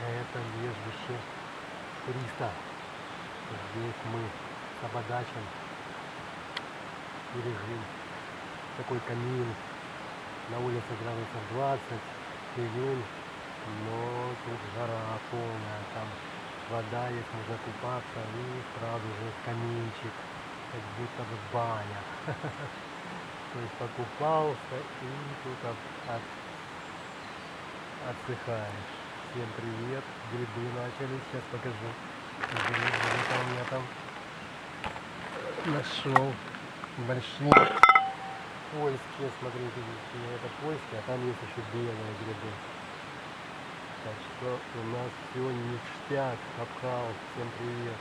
Это лежбище туриста. Здесь мы с Абадачем пережили такой камин. На улице градусов 20, июнь, но тут жара полная, там вода есть, можно купаться и сразу же каминчик, как будто бы баня. То есть покупался и тут отдыхаешь. Всем привет, грибы начались, сейчас покажу. Грибы у меня там нашел большие польские, смотрите, это польские, а там есть еще белые грибы. Так что у нас все ништяк, Капкал, всем привет.